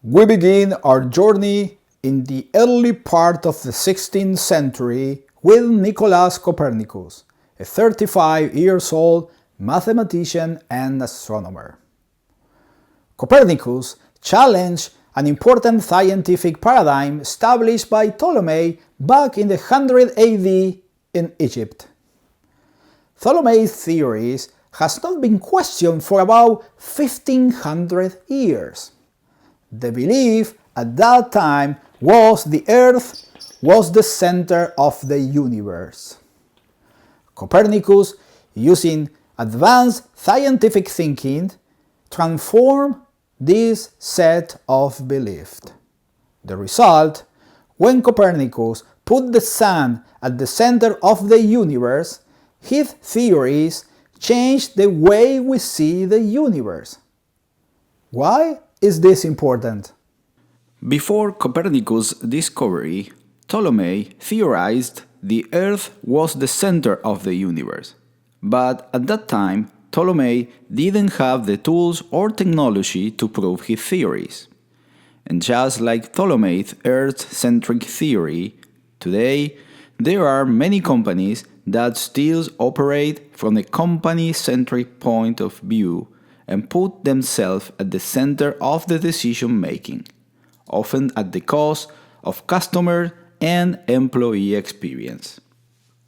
We begin our journey in the early part of the 16th century with Nicholas Copernicus, a 35 years old mathematician and astronomer. Copernicus challenged an important scientific paradigm established by Ptolemy back in the 100 AD in Egypt. Ptolemy's theories has not been questioned for about 1500 years. The belief at that time was the Earth was the center of the universe. Copernicus, using advanced scientific thinking, transformed this set of beliefs. The result, when Copernicus put the sun at the center of the universe, his theories changed the way we see the universe. Why is this important? Before Copernicus' discovery, Ptolemy theorized the Earth was the center of the universe. But at that time, Ptolemy didn't have the tools or technology to prove his theories. And just like Ptolemy's Earth-centric theory, today there are many companies that still operate from a company-centric point of view and put themselves at the center of the decision-making, often at the cost of customer and employee experience.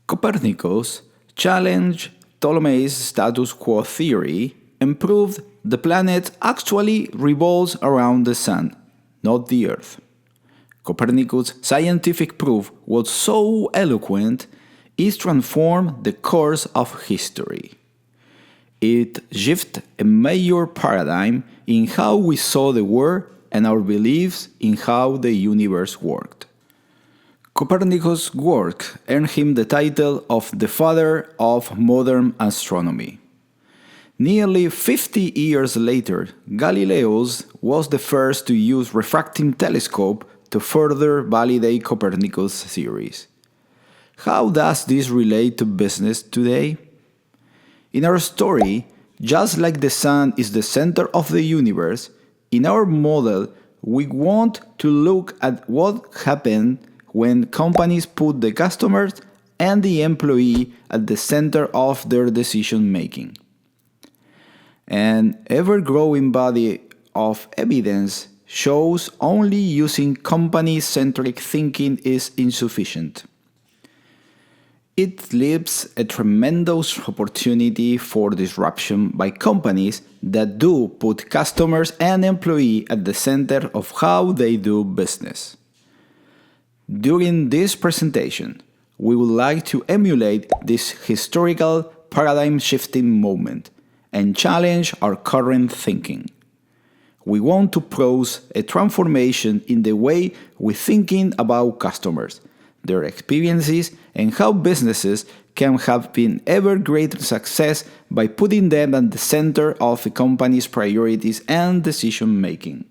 Copernicus challenged Ptolemy's status quo theory and proved the planet actually revolves around the sun, not the Earth. Copernicus' scientific proof was so eloquent it transformed the course of history. It shifted a major paradigm in how we saw the world and our beliefs in how the universe worked. Copernicus' work earned him the title of the father of modern astronomy. Nearly 50 years later, Galileo was the first to use refracting telescope to further validate Copernicus' theories. How does this relate to business today? In our story, just like the sun is the center of the universe, in our model we want to look at what happened when companies put the customers and the employee at the center of their decision-making. An ever-growing body of evidence shows only using company-centric thinking is insufficient. It leaves a tremendous opportunity for disruption by companies that do put customers and employees at the center of how they do business. During this presentation, we would like to emulate this historical paradigm-shifting moment and challenge our current thinking. We want to propose a transformation in the way we're thinking about customers, their experiences, and how businesses can have been ever greater success by putting them at the center of a company's priorities and decision-making.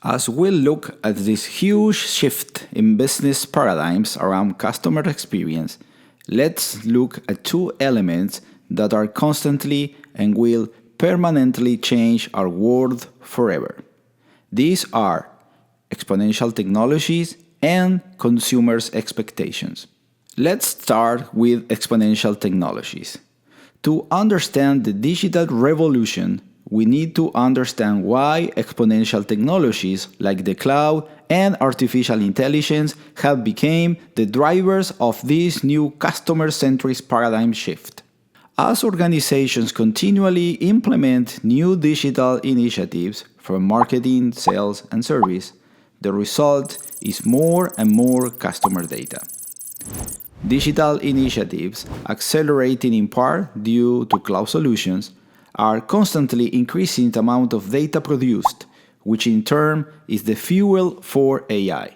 As we look at this huge shift in business paradigms around customer experience, let's look at two elements that are constantly and will permanently change our world forever. These are exponential technologies and consumers' expectations. Let's start with exponential technologies. To understand the digital revolution, we need to understand why exponential technologies like the cloud and artificial intelligence have become the drivers of this new customer-centric paradigm shift. As organizations continually implement new digital initiatives for marketing, sales, and service, the result is more and more customer data. Digital initiatives, accelerating in part due to cloud solutions, are constantly increasing the amount of data produced, which in turn is the fuel for AI.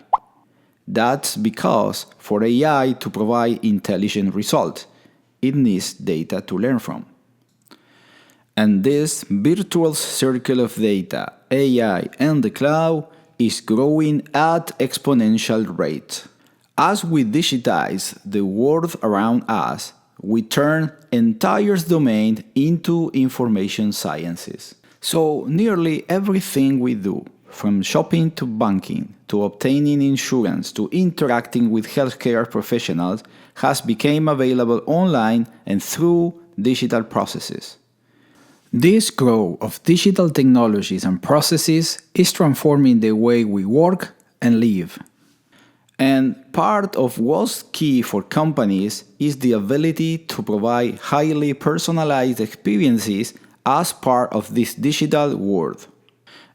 That's because for AI to provide intelligent results, it needs data to learn from. And this virtuous circle of data, AI, and the cloud is growing at exponential rate. As we digitize the world around us, we turn entire domain into information sciences. So nearly everything we do, from shopping to banking, to obtaining insurance, to interacting with healthcare professionals, has become available online and through digital processes. This growth of digital technologies and processes is transforming the way we work and live. And part of what's key for companies is the ability to provide highly personalized experiences as part of this digital world.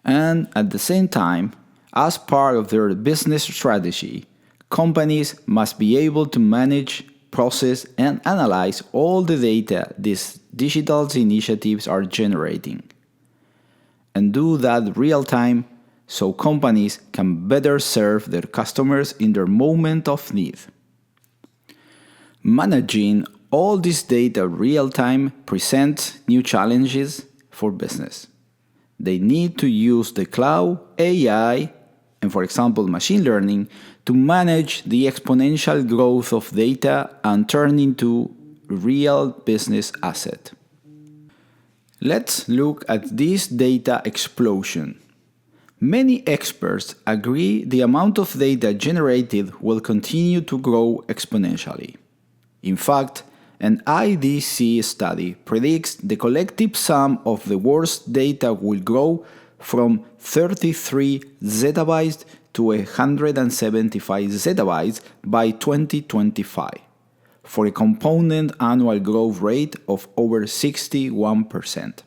And at the same time, as part of their business strategy, companies must be able to manage, process, and analyze all the data these digital initiatives are generating. And do that real time so companies can better serve their customers in their moment of need. Managing all this data real time presents new challenges for business. They need to use the cloud, AI, and for example machine learning to manage the exponential growth of data and turn into real business asset. Let's look at this data explosion. Many experts agree the amount of data generated will continue to grow exponentially. In fact, an IDC study predicts the collective sum of the world's data will grow from 33 zettabytes to 175 zettabytes by 2025, for a compounded annual growth rate of over 61%.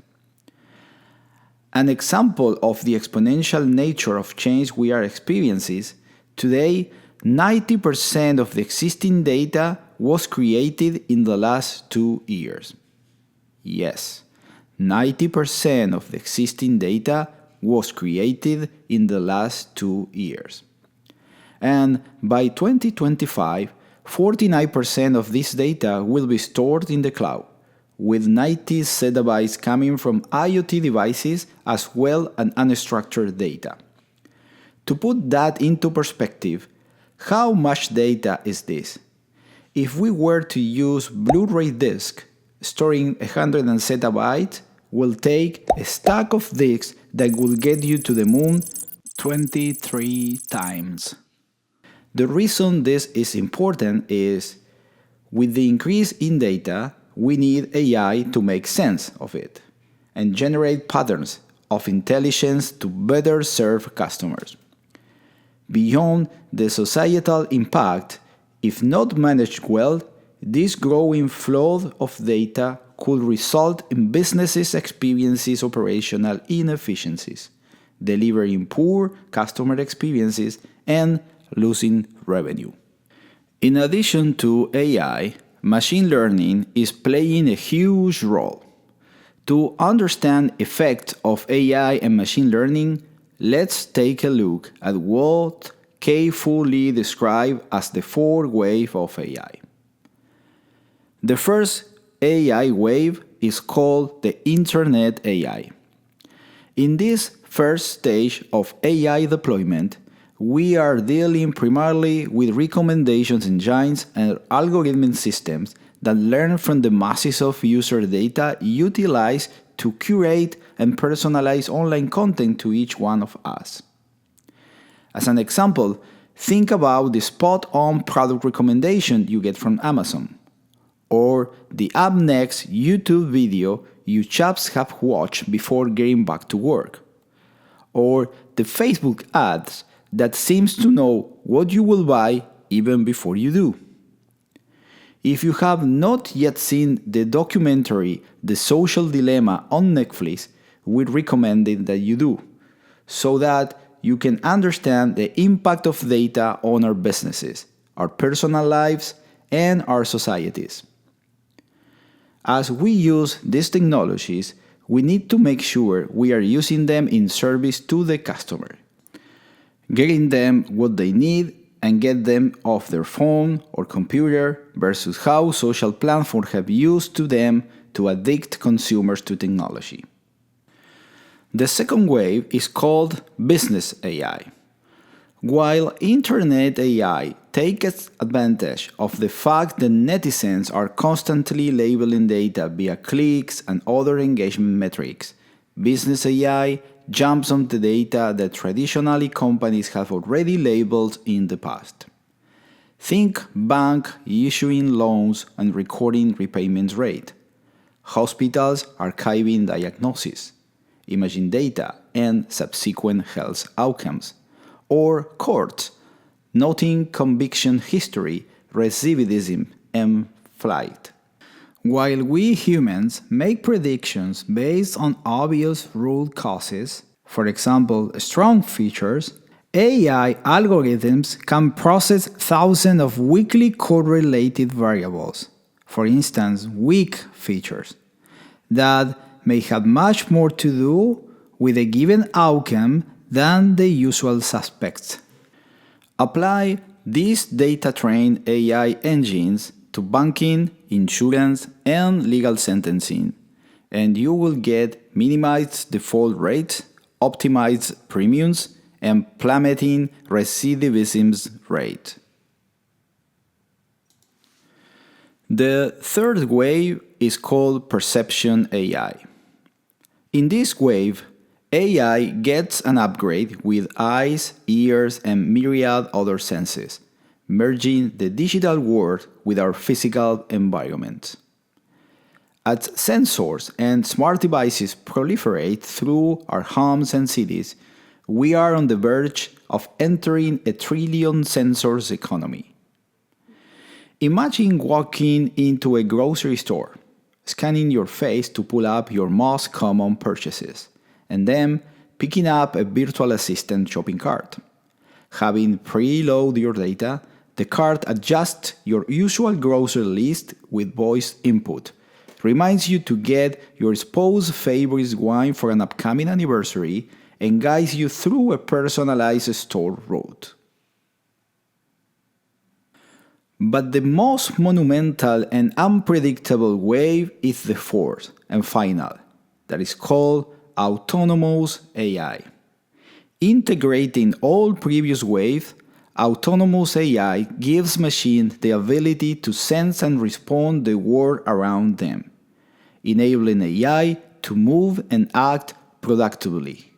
An example of the exponential nature of change we are experiencing, today 90% of the existing data was created in the last 2 years. Yes, 90% of the existing data was created in the last 2 years. And by 2025, 49% of this data will be stored in the cloud, with 90 zettabytes coming from IoT devices as well as unstructured data. To put that into perspective, how much data is this? If we were to use Blu-ray disc, storing 100 zettabytes will take a stack of discs that will get you to the moon 23 times. The reason this is important is, with the increase in data, we need AI to make sense of it and generate patterns of intelligence to better serve customers. Beyond the societal impact, if not managed well, this growing flood of data could result in businesses experiencing operational inefficiencies, delivering poor customer experiences, and losing revenue. In addition to AI, machine learning is playing a huge role. To understand the effect of AI and machine learning, let's take a look at what carefully described as the fourth wave of AI. The first AI wave is called the Internet AI. In this first stage of AI deployment, we are dealing primarily with recommendation engines and algorithmic systems that learn from the masses of user data utilized to curate and personalize online content to each one of us. As an example, think about the spot-on product recommendation you get from Amazon, or the up-next YouTube video you chaps have watched before getting back to work, or the Facebook ads that seems to know what you will buy even before you do. If you have not yet seen the documentary The Social Dilemma on Netflix, we recommend it that you do, so that you can understand the impact of data on our businesses, our personal lives, and our societies. As we use these technologies, we need to make sure we are using them in service to the customer, getting them what they need and get them off their phone or computer versus how social platforms have used to them to addict consumers to technology. The second wave is called Business AI. While Internet AI takes advantage of the fact that netizens are constantly labeling data via clicks and other engagement metrics, Business AI jumps on the data that traditionally companies have already labeled in the past. Think bank issuing loans and recording repayment rate, hospitals archiving diagnosis, imaging data and subsequent health outcomes, or courts noting conviction history, recidivism, and flight. While we humans make predictions based on obvious ruled causes, for example, strong features, AI algorithms can process thousands of weakly correlated variables, for instance, weak features, that may have much more to do with a given outcome than the usual suspects. Apply these data-trained AI engines to banking, insurance, and legal sentencing, and you will get minimized default rates, optimized premiums, and plummeting recidivism rate. The third wave is called perception AI. In this wave, AI gets an upgrade with eyes, ears, and myriad other senses, merging the digital world with our physical environment. As sensors and smart devices proliferate through our homes and cities, we are on the verge of entering a trillion sensors economy. Imagine walking into a grocery store, scanning your face to pull up your most common purchases, and then picking up a virtual assistant shopping cart. Having preload your data, the cart adjusts your usual grocery list with voice input, reminds you to get your spouse's favorite wine for an upcoming anniversary, and guides you through a personalized store route. But the most monumental and unpredictable wave is the fourth and final, that is called autonomous AI. Integrating all previous waves, autonomous AI gives machines the ability to sense and respond to the world around them, enabling AI to move and act productively.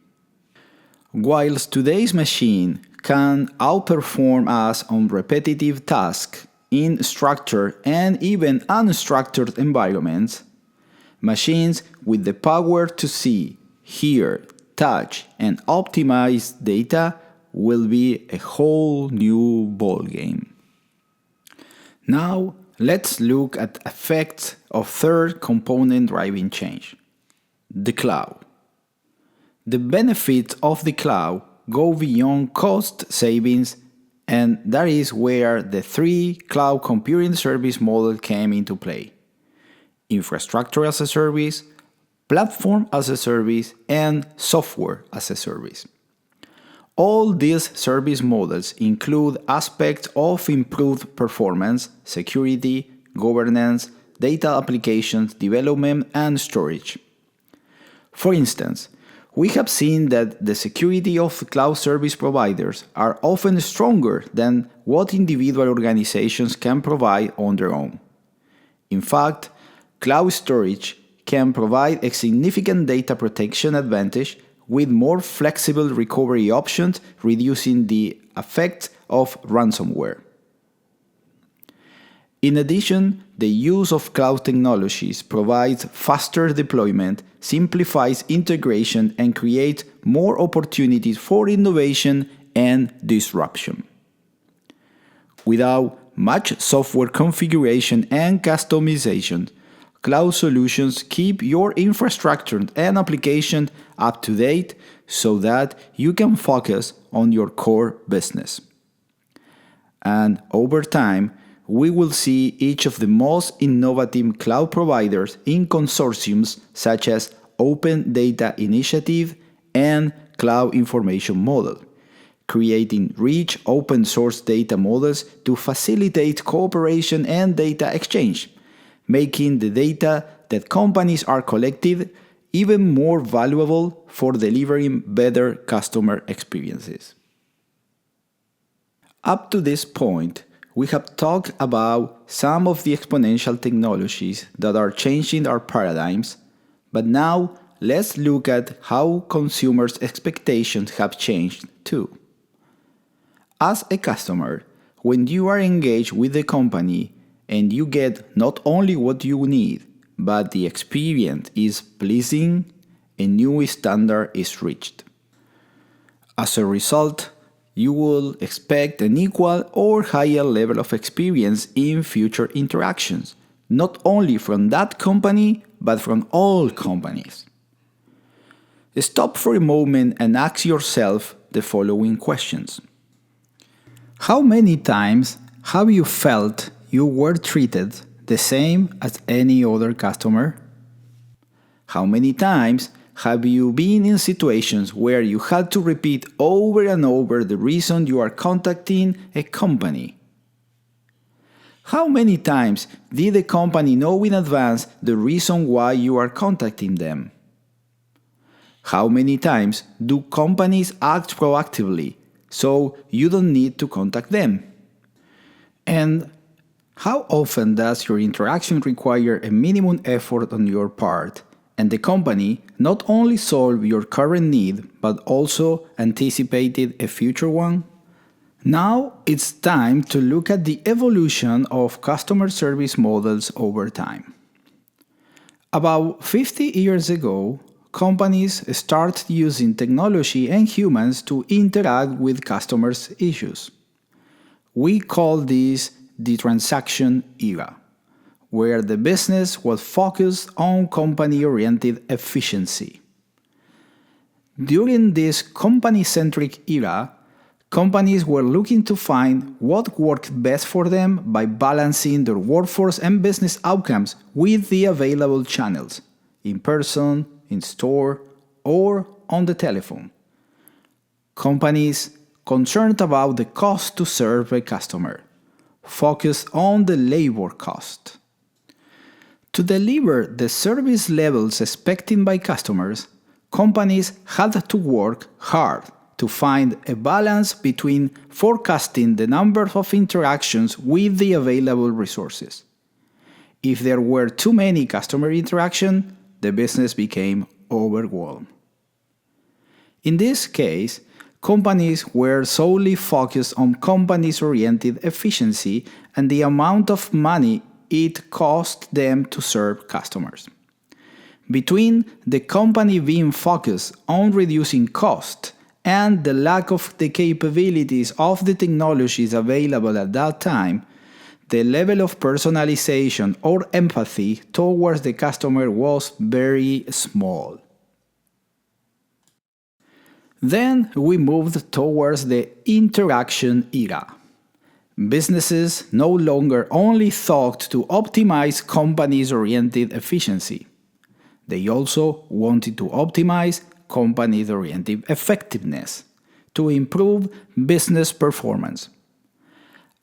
Whilst today's machine can outperform us on repetitive tasks in structured and even unstructured environments, machines with the power to see, hear, touch, and optimize data will be a whole new ballgame. Now, let's look at effects of third component driving change, the cloud. The benefits of the cloud go beyond cost savings, and that is where the three cloud computing service model came into play: infrastructure as a service, platform as a service, and software as a service. All these service models include aspects of improved performance, security, governance, data applications, development, and storage. For instance, we have seen that the security of cloud service providers are often stronger than what individual organizations can provide on their own. In fact, cloud storage can provide a significant data protection advantage with more flexible recovery options, reducing the effects of ransomware. In addition, the use of cloud technologies provides faster deployment, simplifies integration, and creates more opportunities for innovation and disruption. Without much software configuration and customization, cloud solutions keep your infrastructure and application up to date so that you can focus on your core business. And over time, we will see each of the most innovative cloud providers in consortiums such as Open Data Initiative and Cloud Information Model, creating rich open source data models to facilitate cooperation and data exchange, making the data that companies are collecting even more valuable for delivering better customer experiences. Up to this point, we have talked about some of the exponential technologies that are changing our paradigms, but now let's look at how consumers' expectations have changed too. As a customer, when you are engaged with the company and you get not only what you need, but the experience is pleasing, a new standard is reached. As a result, you will expect an equal or higher level of experience in future interactions, not only from that company, but from all companies. Stop for a moment and ask yourself the following questions. How many times have you felt you were treated the same as any other customer? How many times have you been in situations where you had to repeat over and over the reason you are contacting a company? How many times did the company know in advance the reason why you are contacting them? How many times do companies act proactively so you don't need to contact them? And how often does your interaction require a minimum effort on your part, and the company not only solved your current need but also anticipated a future one? Now it's time to look at the evolution of customer service models over time. About 50 years ago, companies started using technology and humans to interact with customers' issues. We call this the transaction era, where the business was focused on company-oriented efficiency. During this company-centric era, companies were looking to find what worked best for them by balancing their workforce and business outcomes with the available channels, in person, in store, or on the telephone. Companies concerned about the cost to serve a customer focused on the labor cost. To deliver the service levels expected by customers, companies had to work hard to find a balance between forecasting the number of interactions with the available resources. If there were too many customer interactions, the business became overwhelmed. In this case, companies were solely focused on companies-oriented efficiency and the amount of money it cost them to serve customers. Between the company being focused on reducing cost and the lack of the capabilities of the technologies available at that time, the level of personalization or empathy towards the customer was very small. Then we moved towards the interaction era. Businesses no longer only sought to optimize companies-oriented efficiency. They also wanted to optimize companies-oriented effectiveness to improve business performance.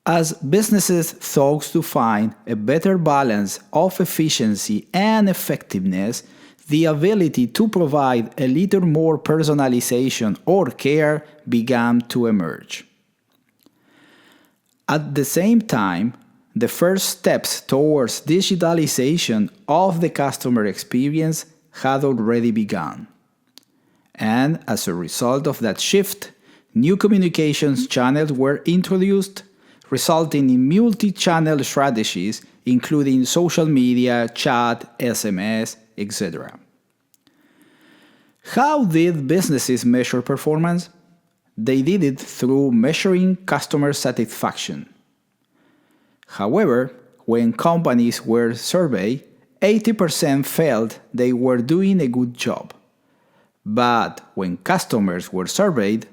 As businesses sought to find a better balance of efficiency and effectiveness, the ability to provide a little more personalization or care began to emerge. At the same time, the first steps towards digitalization of the customer experience had already begun. And as a result of that shift, new communications channels were introduced, resulting in multi-channel strategies, including social media, chat, SMS, etc. How did businesses measure performance? They did it through measuring customer satisfaction. However, when companies were surveyed, 80% felt they were doing a good job. But when customers were surveyed,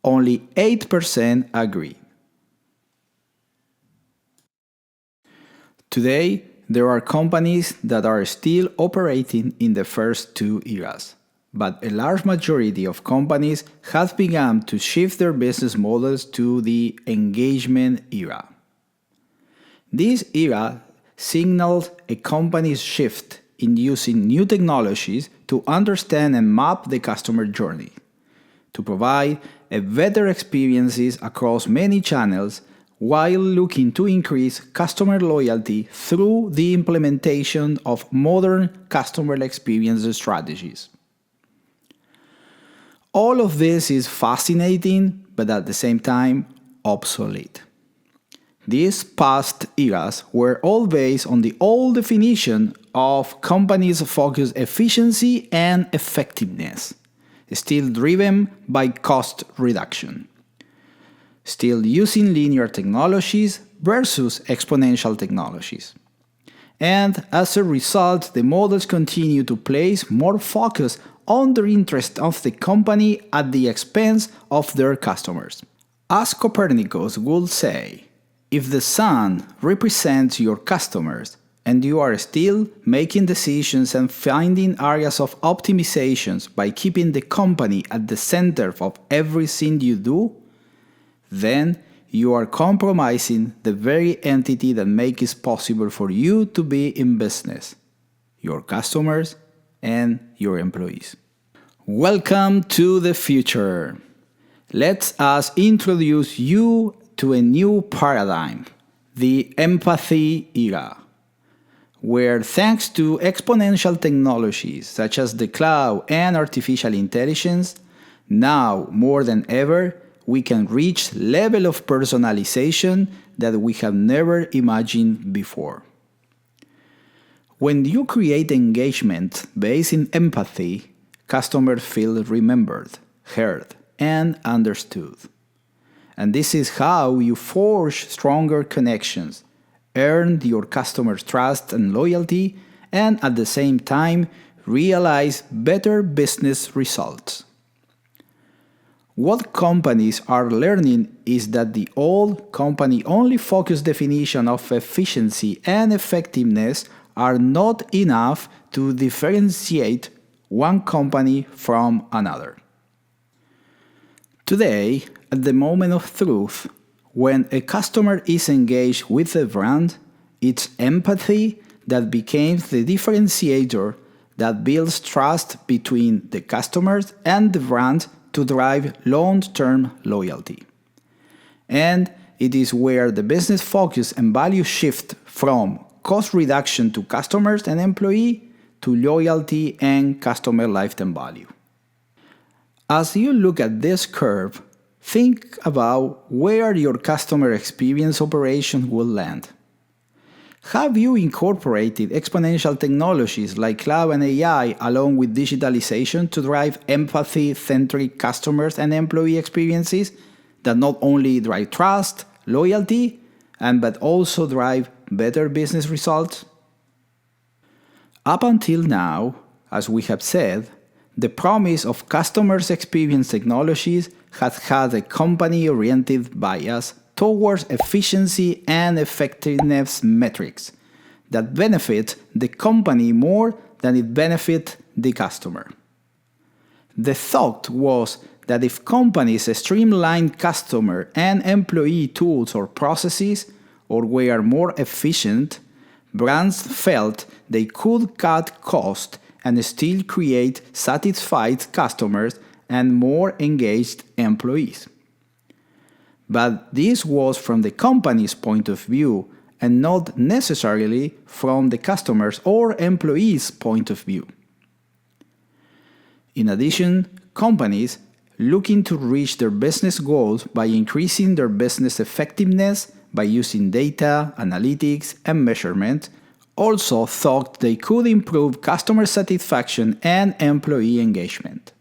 only 8% agreed. Today, there are companies that are still operating in the first two eras, but a large majority of companies have begun to shift their business models to the engagement era. This era signaled a company's shift in using new technologies to understand and map the customer journey, to provide a better experiences across many channels while looking to increase customer loyalty through the implementation of modern customer experience strategies. All of this is fascinating, but at the same time, obsolete. These past eras were all based on the old definition of companies' focused efficiency and effectiveness, still driven by cost reduction, still using linear technologies versus exponential technologies. And as a result, the models continue to place more focus on the interest of the company at the expense of their customers. As Copernicus would say, if the sun represents your customers and you are still making decisions and finding areas of optimizations by keeping the company at the center of everything you do, then you are compromising the very entity that makes it possible for you to be in business, your customers and your employees. Welcome to the future. Let us introduce you to a new paradigm, the empathy era, where thanks to exponential technologies such as the cloud and artificial intelligence, now more than ever, we can reach level of personalization that we have never imagined before. When you create engagement based in empathy, customers feel remembered, heard, and understood. And this is how you forge stronger connections, earn your customers' trust and loyalty, and at the same time realize better business results. What companies are learning is that the old company-only focused definition of efficiency and effectiveness are not enough to differentiate one company from another. Today, at the moment of truth, when a customer is engaged with a brand, it's empathy that becomes the differentiator that builds trust between the customers and the brand to drive long-term loyalty. And it is where the business focus and value shift from cost reduction to customers and employee to loyalty and customer lifetime value. As you look at this curve, think about where your customer experience operation will land. Have you incorporated exponential technologies like cloud and AI along with digitalization to drive empathy-centric customers and employee experiences that not only drive trust, loyalty, but also drive better business results? Up until now, as we have said, the promise of customers' experience technologies has had a company-oriented bias towards efficiency and effectiveness metrics that benefit the company more than it benefits the customer. The thought was that if companies streamlined customer and employee tools or processes or were more efficient, brands felt they could cut costs and still create satisfied customers and more engaged employees. But this was from the company's point of view and not necessarily from the customer's or employee's point of view. In addition, companies looking to reach their business goals by increasing their business effectiveness by using data, analytics, and measurement also thought they could improve customer satisfaction and employee engagement.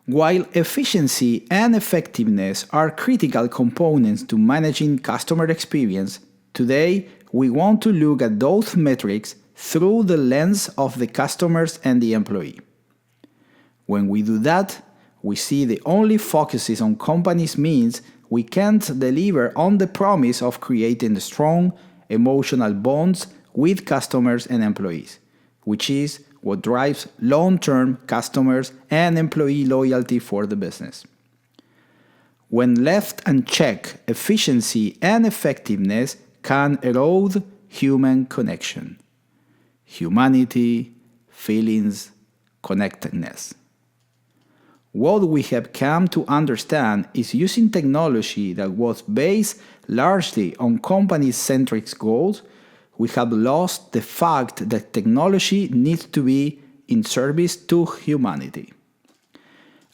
While efficiency and effectiveness are critical components to managing customer experience, today we want to look at those metrics through the lens of the customers and the employee. When we do that, we see the only focuses on companies means we can't deliver on the promise of creating strong emotional bonds with customers and employees, which is what drives long-term customers and employee loyalty for the business. When left unchecked, efficiency and effectiveness can erode human connection, humanity, feelings, connectedness. What we have come to understand is using technology that was based largely on company-centric goals, we have lost the fact that technology needs to be in service to humanity.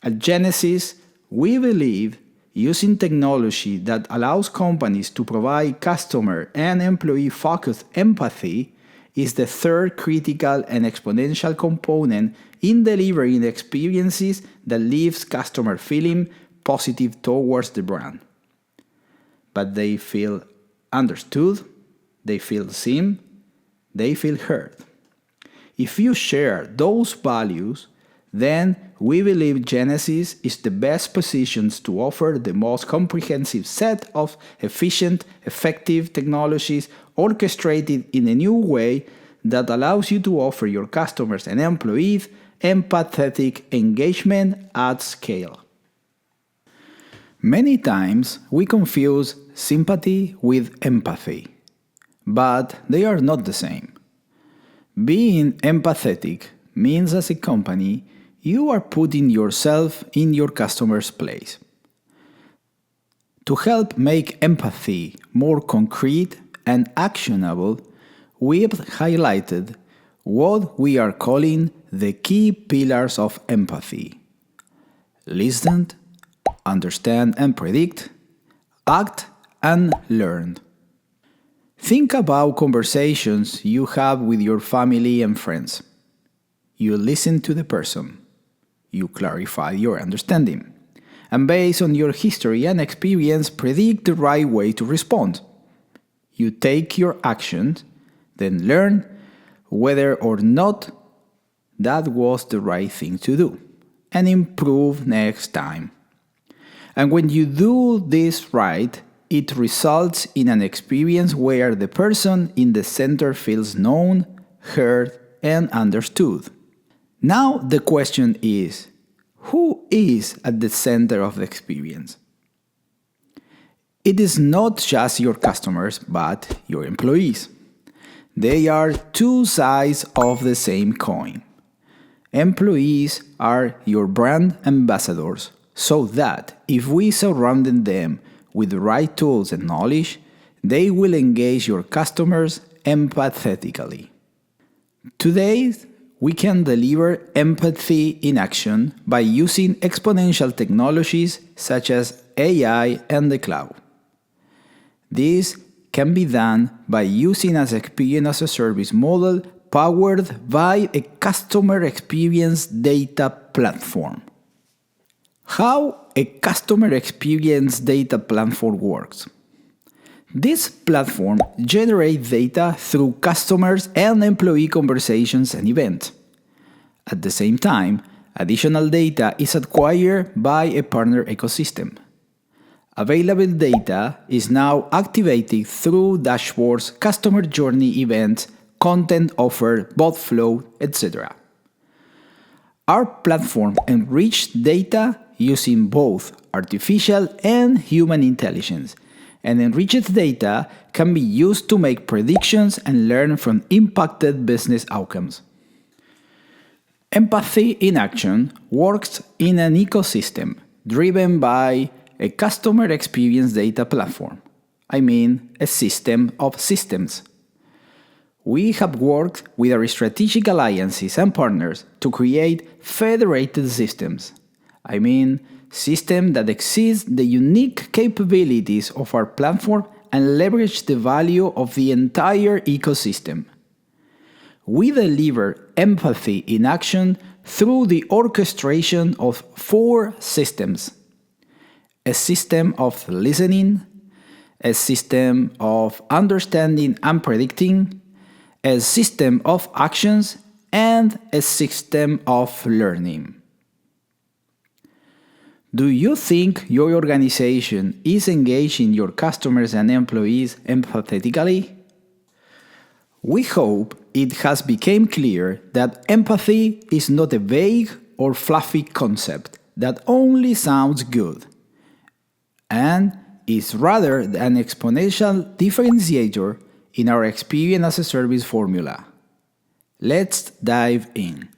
At Genesis, we believe using technology that allows companies to provide customer and employee-focused empathy is the third critical and exponential component in delivering experiences that leaves customer feeling positive towards the brand. But they feel understood, they feel seen, they feel heard. If you share those values, then we believe Genesis is the best positioned to offer the most comprehensive set of efficient, effective technologies orchestrated in a new way that allows you to offer your customers and employees empathetic engagement at scale. Many times we confuse sympathy with empathy, but they are not the same. Being empathetic means as a company, you are putting yourself in your customer's place. To help make empathy more concrete and actionable, we've highlighted what we are calling the key pillars of empathy: listen, understand and predict, act and learn. Think about conversations you have with your family and friends. You listen to the person. You clarify your understanding. And based on your history and experience, predict the right way to respond. You take your actions, then learn whether or not that was the right thing to do, and improve next time. And when you do this right, it results in an experience where the person in the center feels known, heard, and understood. Now the question is, who is at the center of the experience? It is not just your customers, but your employees. They are two sides of the same coin. Employees are your brand ambassadors, so that if we surround them with the right tools and knowledge, they will engage your customers empathetically. Today, we can deliver empathy in action by using exponential technologies such as AI and the cloud. This can be done by using an experience as a service model powered by a customer experience data platform. How a customer experience data platform works. This platform generates data through customers and employee conversations and events. At the same time, additional data is acquired by a partner ecosystem. Available data is now activated through dashboards, customer journey events, content offer, bot flow, etc. Our platform enriches data using both artificial and human intelligence, and enriched data can be used to make predictions and learn from impacted business outcomes. Empathy in action works in an ecosystem driven by a customer experience data platform. I mean, a system of systems. We have worked with our strategic alliances and partners to create federated systems. I mean, systems that exceed the unique capabilities of our platform and leverage the value of the entire ecosystem. We deliver empathy in action through the orchestration of 4 systems: a system of listening, a system of understanding and predicting, a system of actions, and a system of learning. Do you think your organization is engaging your customers and employees empathetically? We hope it has become clear that empathy is not a vague or fluffy concept that only sounds good, and is rather an exponential differentiator in our experience as a service formula. Let's dive in.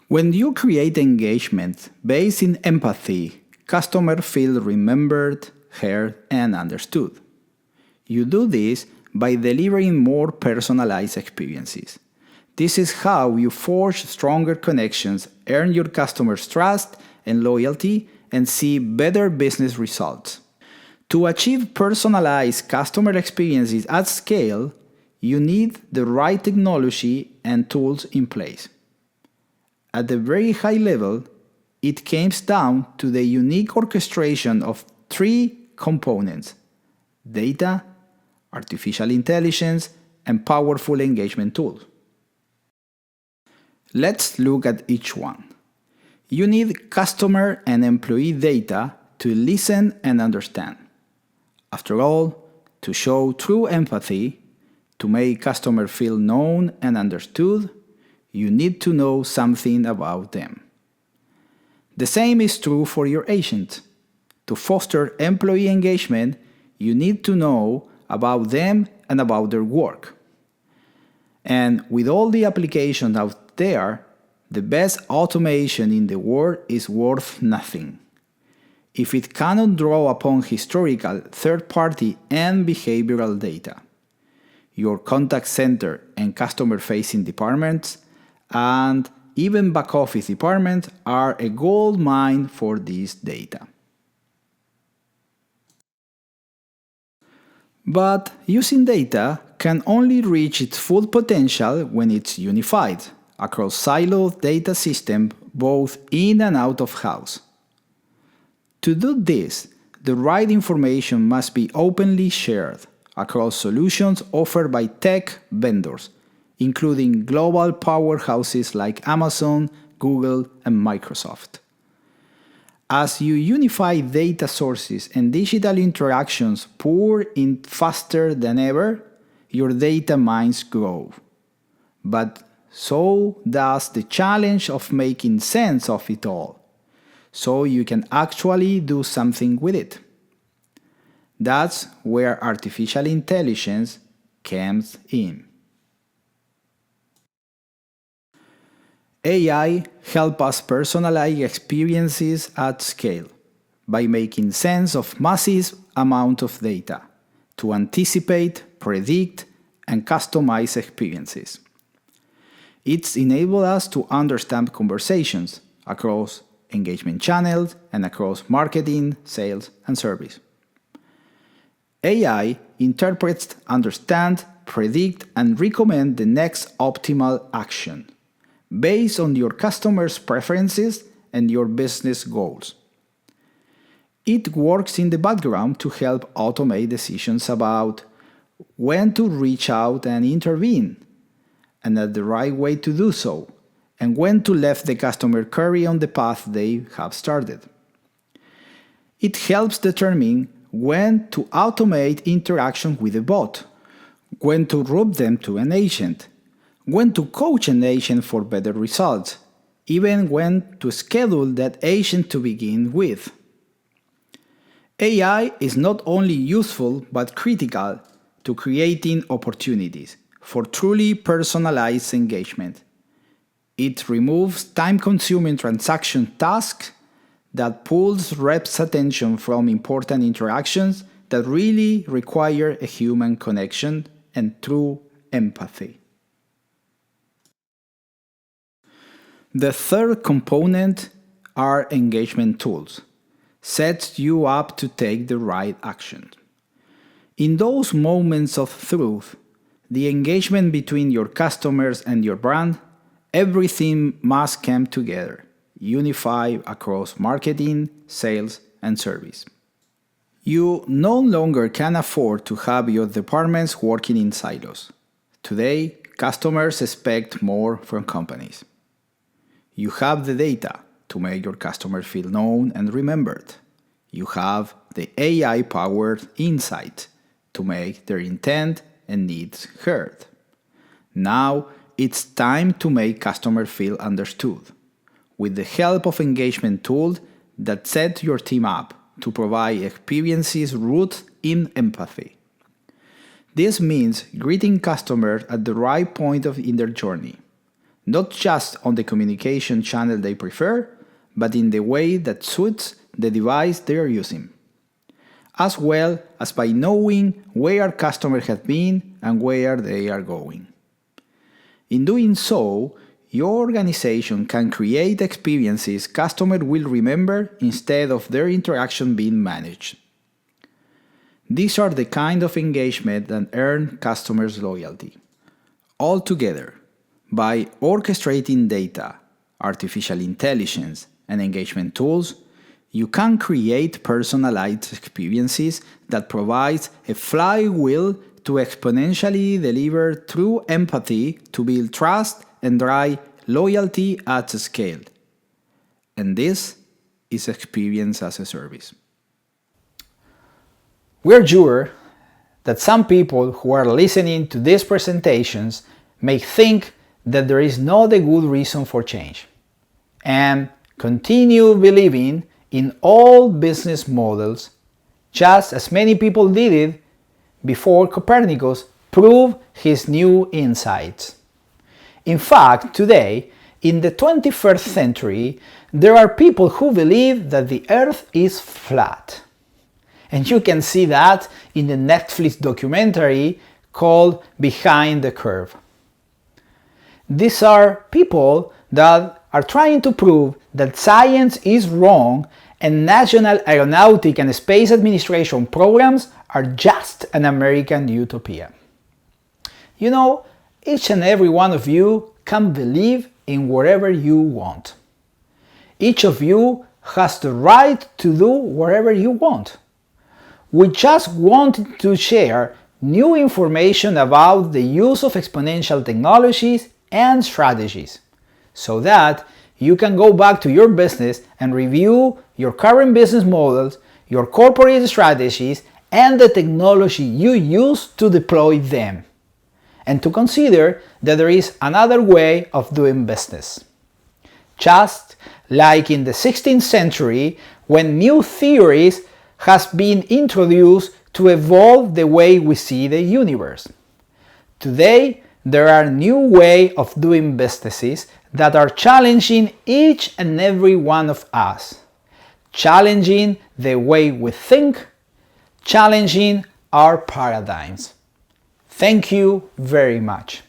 When you create engagement based in empathy, customers feel remembered, heard, and understood. You do this by delivering more personalized experiences. This is how you forge stronger connections, earn your customers' trust, and loyalty and see better business results. To achieve personalized customer experiences at scale, you need the right technology and tools in place. At a very high level, it comes down to the unique orchestration of three components: data, artificial intelligence, and powerful engagement tools. Let's look at each one. You need customer and employee data to listen and understand. After all, to show true empathy, to make customers feel known and understood, you need to know something about them. The same is true for your agent. To foster employee engagement, you need to know about them and about their work. And with all the applications out there, the best automation in the world is worth nothing if it cannot draw upon historical, third-party, and behavioral data. Your contact center and customer-facing departments, and even back-office departments, are a gold mine for this data. But using data can only reach its full potential when it's unified across siloed data systems both in and out of house. To do this, the right information must be openly shared across solutions offered by tech vendors, including global powerhouses like Amazon, Google, and Microsoft. As you unify data sources and digital interactions pour in faster than ever, your data mines grow. But so does the challenge of making sense of it all, so you can actually do something with it. That's where artificial intelligence comes in. AI helps us personalize experiences at scale by making sense of massive amounts of data to anticipate, predict, and customize experiences. It's enabled us to understand conversations across engagement channels and across marketing, sales, and service. AI interprets, understands, predicts, and recommends the next optimal action based on your customers' preferences and your business goals. It works in the background to help automate decisions about when to reach out and intervene, and the right way to do so, and when to let the customer carry on the path they have started. It helps determine when to automate interaction with a bot, when to route them to an agent, when to coach an agent for better results, even when to schedule that agent to begin with. AI is not only useful but critical to creating opportunities for truly personalized engagement. It removes time-consuming transaction tasks that pulls reps' attention from important interactions that really require a human connection and true empathy. The third component are engagement tools. Sets you up to take the right action. In those moments of truth, the engagement between your customers and your brand, everything must come together, unified across marketing, sales, and service. You no longer can afford to have your departments working in silos. Today, customers expect more from companies. You have the data to make your customers feel known and remembered. You have the AI-powered insight to make their intent and needs heard. Now it's time to make customers feel understood with the help of engagement tools that set your team up to provide experiences rooted in empathy. This means greeting customers at the right point in their journey, not just on the communication channel they prefer, but in the way that suits the device they are using, as well as by knowing where customers have been and where they are going. In doing so, your organization can create experiences customers will remember instead of their interaction being managed. These are the kind of engagement that earn customers' loyalty. Altogether, by orchestrating data, artificial intelligence, and engagement tools, you can create personalized experiences that provide a flywheel to exponentially deliver true empathy to build trust and drive loyalty at scale. And this is experience as a service. We're sure that some people who are listening to these presentations may think that there is not a good reason for change, and continue believing in old business models, just as many people did it before Copernicus proved his new insights. In fact, today, in the 21st century, there are people who believe that the Earth is flat. And you can see that in the Netflix documentary called Behind the Curve. These are people that are trying to prove that science is wrong and National Aeronautic and Space Administration programs are just an American utopia. You know, each and every one of you can believe in whatever you want. Each of you has the right to do whatever you want. We just want to share new information about the use of exponential technologies and strategies, so that you can go back to your business and review your current business models, your corporate strategies, and the technology you use to deploy them, and to consider that there is another way of doing business. Just like in the 16th century, when new theories has been introduced to evolve the way we see the universe. Today, there are new ways of doing businesses that are challenging each and every one of us, challenging the way we think, challenging our paradigms. Thank you very much.